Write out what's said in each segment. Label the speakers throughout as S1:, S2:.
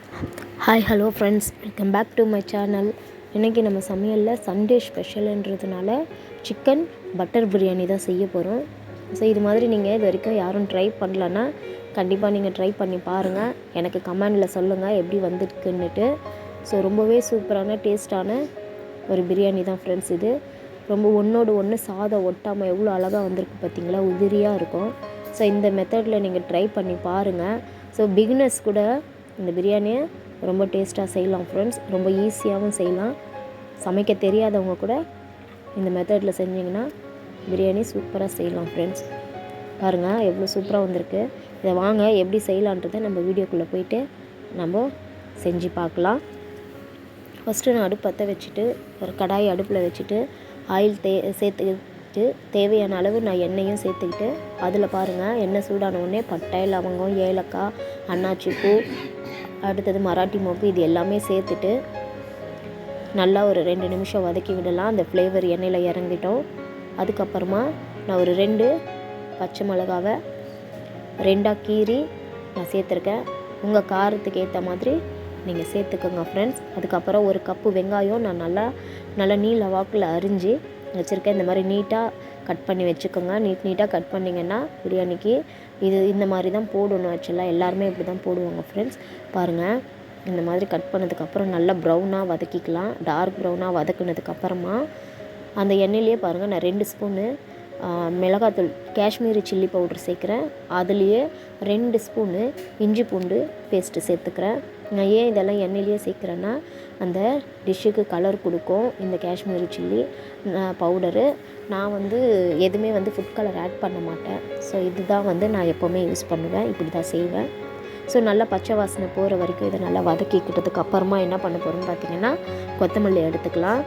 S1: Hi hello friends, welcome back to my channel. இன்றைக்கி நம்ம சமையலில் சண்டே ஸ்பெஷலுன்றதுனால சிக்கன் பட்டர் பிரியாணி தான் செய்ய போகிறோம். ஸோ இது மாதிரி நீங்கள் இது வரைக்கும் யாரும் ட்ரை பண்ணலன்னா கண்டிப்பாக நீங்கள் ட்ரை பண்ணி பாருங்கள். எனக்கு கமெண்டில் சொல்லுங்கள் எப்படி வந்துருக்குன்னுட்டு. ஸோ ரொம்பவே சூப்பரான டேஸ்ட்டான ஒரு பிரியாணி தான் ஃப்ரெண்ட்ஸ் இது. ரொம்ப ஒன்றோடு ஒன்று சாதம் ஒட்டாமல் எவ்வளோ அழகாக வந்திருக்கு பார்த்திங்களா, உதிரியாக இருக்கும். ஸோ இந்த மெத்தடில் நீங்கள் ட்ரை பண்ணி பாருங்கள். ஸோ பிகினர்ஸ் கூட இந்த பிரியாணியை ரொம்ப டேஸ்ட்டாக செய்யலாம் ஃப்ரெண்ட்ஸ். ரொம்ப ஈஸியாகவும் செய்யலாம். சமைக்க தெரியாதவங்க கூட இந்த மெத்தடில் செஞ்சிங்கன்னா பிரியாணி சூப்பராக செய்யலாம் ஃப்ரெண்ட்ஸ். பாருங்கள் எவ்வளோ சூப்பராக வந்திருக்கு. இதை வாங்க எப்படி செய்யலான்றதை நம்ம வீடியோக்குள்ளே போயிட்டு நம்ம செஞ்சு பார்க்கலாம். ஃபஸ்ட்டு நான் அடுப்பு பற்ற வச்சுட்டு ஒரு கடாய் அடுப்பில் வச்சுட்டு ஆயில் சேர்த்துக்கிட்டு தேவையான அளவு நான் எண்ணெயும் சேர்த்துக்கிட்டு அதில் பாருங்கள் எண்ணெய் சூடான உடனே பட்டை, லவங்கம், ஏலக்காய், அன்னாச்சி பூ, அடுத்தது மராட்டி மொக்கு இது எல்லாமே சேர்த்துட்டு நல்லா ஒரு 2 நிமிஷம் வதக்கி விடலாம். அந்த ஃப்ளேவர் எண்ணெயில் இறங்கிட்டோம். அதுக்கப்புறமா நான் ஒரு 2 பச்சை மிளகாவை 2ஆக கீறி நான் சேர்த்துருக்கேன். உங்கள் காரத்துக்கு ஏற்ற மாதிரி நீங்கள் சேர்த்துக்கோங்க ஃப்ரெண்ட்ஸ். அதுக்கப்புறம் ஒரு கப்பு வெங்காயம் நான் நல்லா நீல வாக்கில் அரிஞ்சு வச்சுருக்கேன். இந்த மாதிரி நீட்டாக கட் பண்ணி வச்சுக்கோங்க. நீட்டாக கட் பண்ணிங்கன்னா பிரியாணிக்கு இந்த மாதிரி தான் போடணும். ஆக்சுவலாக எல்லாருமே இப்படி தான் போடுவாங்க ஃப்ரெண்ட்ஸ். பாருங்கள் இந்த மாதிரி கட் பண்ணதுக்கப்புறம் நல்லா ப்ரௌனாக வதக்கிக்கலாம். டார்க் ப்ரௌனாக வதக்குனதுக்கப்புறமா அந்த எண்ணெயிலே பாருங்கள் நான் 2 ஸ்பூனு மிளகாத்தூள் காஷ்மீரி சில்லி பவுடர் சேர்க்குறேன். அதுலேயே 2 ஸ்பூனு இஞ்சி பூண்டு பேஸ்ட்டு சேர்த்துக்கிறேன். நான் ஏன் இதெல்லாம் எண்ணெயிலேயே சேர்க்குறேன்னா அந்த டிஷ்ஷுக்கு கலர் கொடுக்கும் இந்த காஷ்மீரி சில்லி பவுடரு. நான் எதுவுமே ஃபுட் கலர் ஆட் பண்ண மாட்டேன். ஸோ இதுதான் நான் எப்போவுமே யூஸ் பண்ணுவேன். இப்படி தான் செய்வேன். ஸோ நல்லா பச்சை வாசனை போகிற வரைக்கும் இதை நல்லா வதக்கிக்கிட்டதுக்கு அப்புறமா என்ன பண்ண போகிறோம்னு பார்த்திங்கன்னா கொத்தமல்லி எடுத்துக்கலாம்.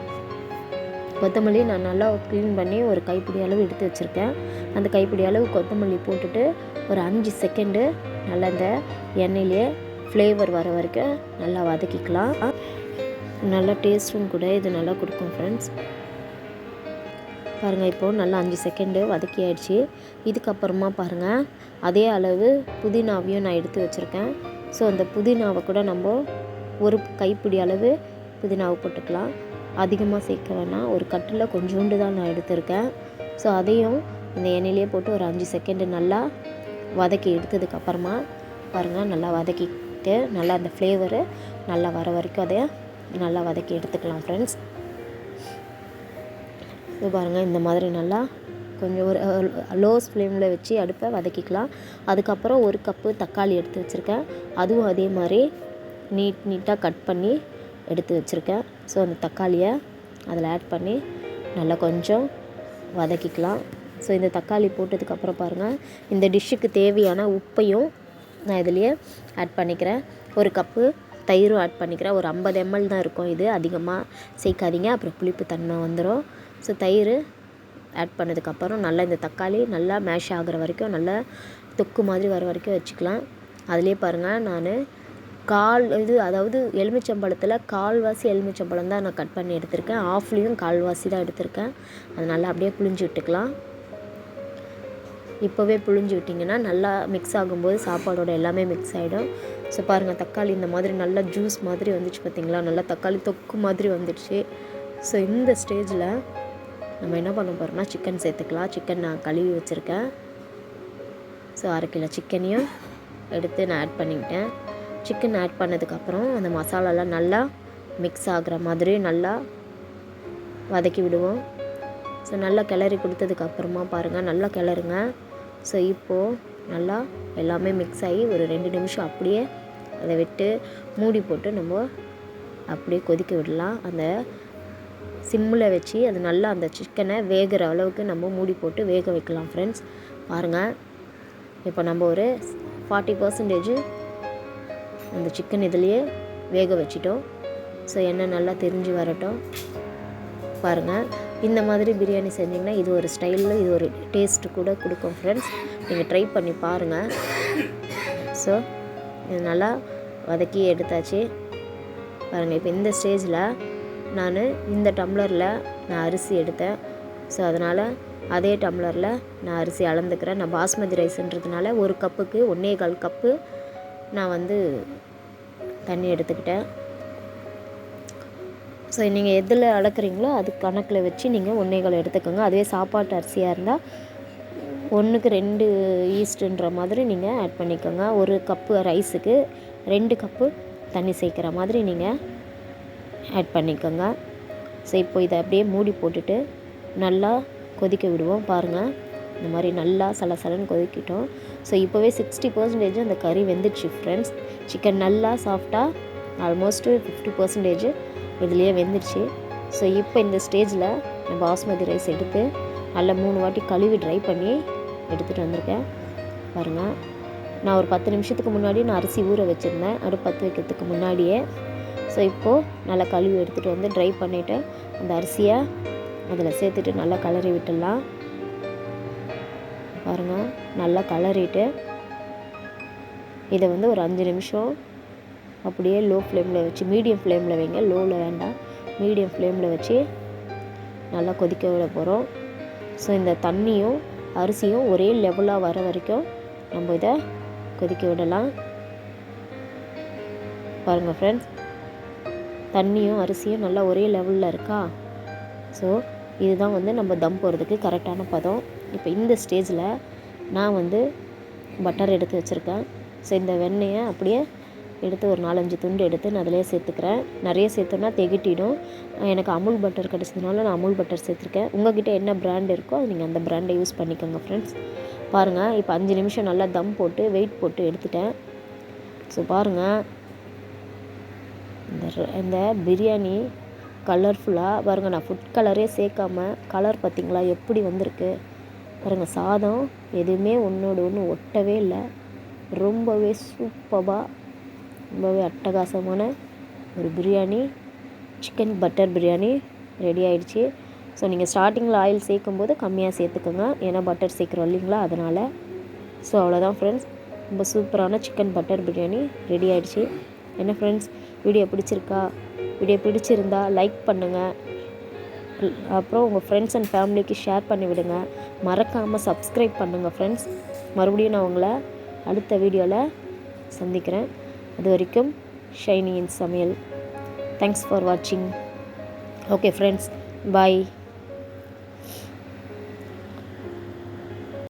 S1: கொத்தமல்லி நான் நல்லா க்ளீன் பண்ணி ஒரு கைப்பிடி அளவு எடுத்து வச்சுருக்கேன். அந்த கைப்பிடி அளவு கொத்தமல்லி போட்டுட்டு ஒரு 5 செகண்டு நல்லா இந்த எண்ணெயிலே ஃப்ளேவர் வர வரைக்கும் நல்லா வதக்கிக்கலாம். நல்லா டேஸ்ட்டும் கூட இது நல்லா கொடுக்கும் ஃப்ரெண்ட்ஸ். பாருங்கள் இப்போது நல்லா 5 செகண்டு வதக்கி ஆயிடுச்சு. இதுக்கப்புறமா பாருங்கள் அதே அளவு புதினாவையும் நான் எடுத்து வச்சுருக்கேன். ஸோ அந்த புதினாவை கூட நம்ம ஒரு கைப்பிடி அளவு புதினாவை போட்டுக்கலாம். அதிகமாக சேர்க்க வேணாம். ஒரு கட்டில் கொஞ்சோண்டு தான் நான் எடுத்திருக்கேன். ஸோ அதையும் இந்த எண்ணெயிலே போட்டு ஒரு 5 செகண்டு நல்லா வதக்கி எடுத்ததுக்கப்புறமா பாருங்கள் நல்லா வதக்கிட்டு நல்லா அந்த ஃப்ளேவரு நல்லா வர வரைக்கும் அதை நல்லா வதக்கி எடுத்துக்கலாம் ஃப்ரெண்ட்ஸ். இது பாருங்கள் இந்த மாதிரி நல்லா கொஞ்சம் ஒரு லோஸ் ஃப்ளேமில் வச்சு அடுப்பை வதக்கிக்கலாம். அதுக்கப்புறம் ஒரு கப்பு தக்காளி எடுத்து வச்சுருக்கேன். அதுவும் அதே மாதிரி நீட்டாக கட் பண்ணி எடுத்து வச்சுருக்கேன். ஸோ அந்த தக்காளியை அதில் ஆட் பண்ணி நல்லா கொஞ்சம் வதக்கிக்கலாம். ஸோ இந்த தக்காளி போட்டதுக்கப்புறம் பாருங்கள் இந்த டிஷ்ஷுக்கு தேவையான உப்பையும் நான் இதுலேயே ஆட் பண்ணிக்கிறேன். ஒரு கப்பு தயிரும் ஆட் பண்ணிக்கிறேன். ஒரு 50 ml தான் இருக்கும். இது அதிகமாக சேர்க்காதீங்க, அப்புறம் புளிப்பு தன்மை வந்துடும். ஸோ தயிர் ஆட் பண்ணதுக்கப்புறம் நல்லா இந்த தக்காளி நல்லா மேஷ் ஆகிற வரைக்கும் நல்லா தொக்கு மாதிரி வர வரைக்கும் வச்சுக்கலாம். அதிலே பாருங்கள் நான் அதாவது எலுமிச்சம்பழத்தில் கால்வாசி எலுமிச்சம்பழம் தான் நான் கட் பண்ணி எடுத்திருக்கேன். ஆஃப்லேயும் கால்வாசி தான் எடுத்திருக்கேன். அது நல்லா அப்படியே புழிஞ்சு விட்டுக்கலாம். இப்போவே புழிஞ்சு விட்டிங்கன்னா நல்லா மிக்ஸ் ஆகும்போது சாப்பாடோட எல்லாமே மிக்ஸ் ஆகிடும். ஸோ பாருங்கள் தக்காளி இந்த மாதிரி நல்லா ஜூஸ் மாதிரி வந்துச்சு பார்த்திங்களா, நல்லா தக்காளி தொக்கு மாதிரி வந்துடுச்சு. ஸோ இந்த ஸ்டேஜில் நம்ம என்ன பண்ண போகிறோம்னா சிக்கன் சேர்த்துக்கலாம். சிக்கன் நான் கழுவி வச்சுருக்கேன். ஸோ 1/2 கிலோ சிக்கனையும் எடுத்து நான் ஆட் பண்ணிக்கிட்டேன். சிக்கன் ஆட் பண்ணதுக்கப்புறம் அந்த மசாலாலாம் நல்லா மிக்ஸ் ஆகிற மாதிரி நல்லா வதக்கி விடுவோம். ஸோ நல்லா கிளறி கொடுத்ததுக்கப்புறமா பாருங்கள் நல்லா கிளறுங்க. ஸோ இப்போது நல்லா எல்லாமே மிக்ஸ் ஆகி ஒரு 2 நிமிஷம் அப்படியே அதை விட்டு மூடி போட்டு நம்ம அப்படியே கொதிக்க விடலாம். அந்த சிம்மில் வச்சு அது நல்லா அந்த சிக்கனை வேகிற அளவுக்கு நம்ம மூடி போட்டு வேக வைக்கலாம் ஃப்ரெண்ட்ஸ். பாருங்கள் இப்போ நம்ம ஒரு 40% அந்த சிக்கன் இதுலேயே வேக வச்சிட்டோம். ஸோ எண்ணெய் நல்லா தெரிஞ்சு வரட்டும். பாருங்கள் இந்த மாதிரி பிரியாணி செஞ்சிங்கன்னா இது ஒரு ஸ்டைலில் இது ஒரு டேஸ்ட்டு கூட கொடுக்கும் ஃப்ரெண்ட்ஸ். நீங்கள் ட்ரை பண்ணி பாருங்கள். ஸோ இது நல்லா வதக்கி எடுத்தாச்சு. பாருங்கள் இப்போ இந்த ஸ்டேஜில் நான் இந்த டம்ளரில் நான் அரிசி எடுத்தேன். ஸோ அதனால் அதே டம்ளரில் நான் அரிசி அளந்துக்கிறேன். நான் பாஸ்மதி ரைஸ்ன்றதுனால ஒரு கப்புக்கு 1.25 கப்பு நான் தண்ணி எடுத்துக்கிட்டேன். ஸோ நீங்கள் எதில் அளக்குறீங்களோ அது கணக்கில் வச்சு நீங்கள் 1.25 எடுத்துக்கோங்க. அதுவே சாப்பாட்டு அரிசியாக இருந்தால் 1க்கு 2 ஈஸ்ட்டுன்ற மாதிரி நீங்கள் ஆட் பண்ணிக்கோங்க. 1 கப்பு ரைஸுக்கு 2 கப்பு தண்ணி சேர்க்குற மாதிரி நீங்கள் ஆட் பண்ணிக்கோங்க. ஸோ இப்போ இதை அப்படியே மூடி போட்டுட்டு நல்லா கொதிக்க விடுவோம். பாருங்கள், இந்த மாதிரி நல்லா சலசலன்னு கொதிக்கிட்டோம். ஸோ இப்போவே 60% அந்த கறி வெந்துடுச்சு ஃப்ரெண்ட்ஸ். சிக்கன் நல்லா சாஃப்டாக ஆல்மோஸ்ட்டு 50% இதுலேயே வெந்துடுச்சு. ஸோ இப்போ இந்த ஸ்டேஜில் நான் பாஸ்மதி ரைஸ் எடுத்து நல்லா 3 வாட்டி கழுவி ட்ரை பண்ணி எடுத்துகிட்டு வந்திருக்கேன். பாருங்கள், நான் ஒரு 10 நிமிஷத்துக்கு முன்னாடி நான் அரிசி ஊற வச்சுருந்தேன், அடுப்பு பற்ற வைக்கிறதுக்கு முன்னாடியே. ஸோ இப்போது நல்லா கழுவி எடுத்துகிட்டு வந்து ட்ரை பண்ணிவிட்டு அந்த அரிசியை அதில் சேர்த்துட்டு நல்லா கலரி விட்டுடலாம். பாருங்கள், நல்லா கலரிட்டு இதை வந்து ஒரு 5 நிமிஷம் அப்படியே லோ ஃப்ளேமில் வச்சு, மீடியம் ஃப்ளேமில் வைங்க, லோவில் வேண்டாம், மீடியம் ஃப்ளேமில் வச்சு நல்லா கொதிக்க விட போகிறோம். ஸோ இந்த தண்ணியும் அரிசியும் ஒரே லெவலாக வர வரைக்கும் நம்ம இதை கொதிக்க விடலாம். பாருங்கள் ஃப்ரெண்ட்ஸ், தண்ணியும் அரிசியும் நல்லா ஒரே லெவலில் இருக்கா. ஸோ இதுதான் வந்து நம்ம தம் போடுறதுக்கு கரெக்டான பதம். இப்போ இந்த ஸ்டேஜில் நான் வந்து பட்டர் எடுத்து வச்சுருக்கேன். ஸோ இந்த வெண்ணெயை அப்படியே எடுத்து ஒரு 4-5 துண்டு எடுத்து நான் அதிலே சேர்த்துக்கிறேன். நிறைய சேர்த்தோன்னா திகட்டிடும். எனக்கு அமுல் பட்டர் கிடச்சதுனால நான் அமுல் பட்டர் சேர்த்துருக்கேன். உங்கள்கிட்ட என்ன பிராண்ட் இருக்கோ அது நீங்கள் அந்த பிராண்டை யூஸ் பண்ணிக்கோங்க ஃப்ரெண்ட்ஸ். பாருங்கள், இப்போ 5 நிமிஷம் நல்லா தம் போட்டு வெயிட் போட்டு எடுத்துட்டேன். ஸோ பாருங்கள், இந்த பிரியாணி கலர்ஃபுல்லாக பாருங்கள், நான் ஃபுட் கலரே சேர்க்காம கலர் பார்த்திங்களா எப்படி வந்திருக்கு பாருங்கள். சாதம் எதுவுமே ஒன்றோடு ஒன்று ஒட்டவே இல்லை. ரொம்பவே சூப்பராக, ரொம்பவே அட்டகாசமான ஒரு biryani, chicken butter biryani ready ஆகிடுச்சு. ஸோ நீங்கள் ஸ்டார்டிங்கில் ஆயில் சேர்க்கும்போது கம்மியாக சேர்த்துக்கோங்க, ஏன்னா பட்டர் சேர்க்குறோம் இல்லைங்களா, அதனால். ஸோ அவ்வளோதான் ஃப்ரெண்ட்ஸ், ரொம்ப சூப்பரான சிக்கன் பட்டர் பிரியாணி ரெடி ஆகிடுச்சு. என்ன ஃப்ரெண்ட்ஸ், வீடியோ பிடிச்சிருக்கா? வீடியோ பிடிச்சிருந்தா லைக் பண்ணுங்கள், அப்புறம் உங்கள் ஃப்ரெண்ட்ஸ் அண்ட் ஃபேமிலிக்கு ஷேர் பண்ணி விடுங்க. மறக்காமல் சப்ஸ்கிரைப் பண்ணுங்கள் ஃப்ரெண்ட்ஸ். மறுபடியும் நான் உங்களை அடுத்த வீடியோவில் சந்திக்கிறேன். அது வரைக்கும் ஷைனி இன் சமையல். தேங்க்ஸ் ஃபார் வாட்சிங். ஓகே ஃப்ரெண்ட்ஸ், பாய்.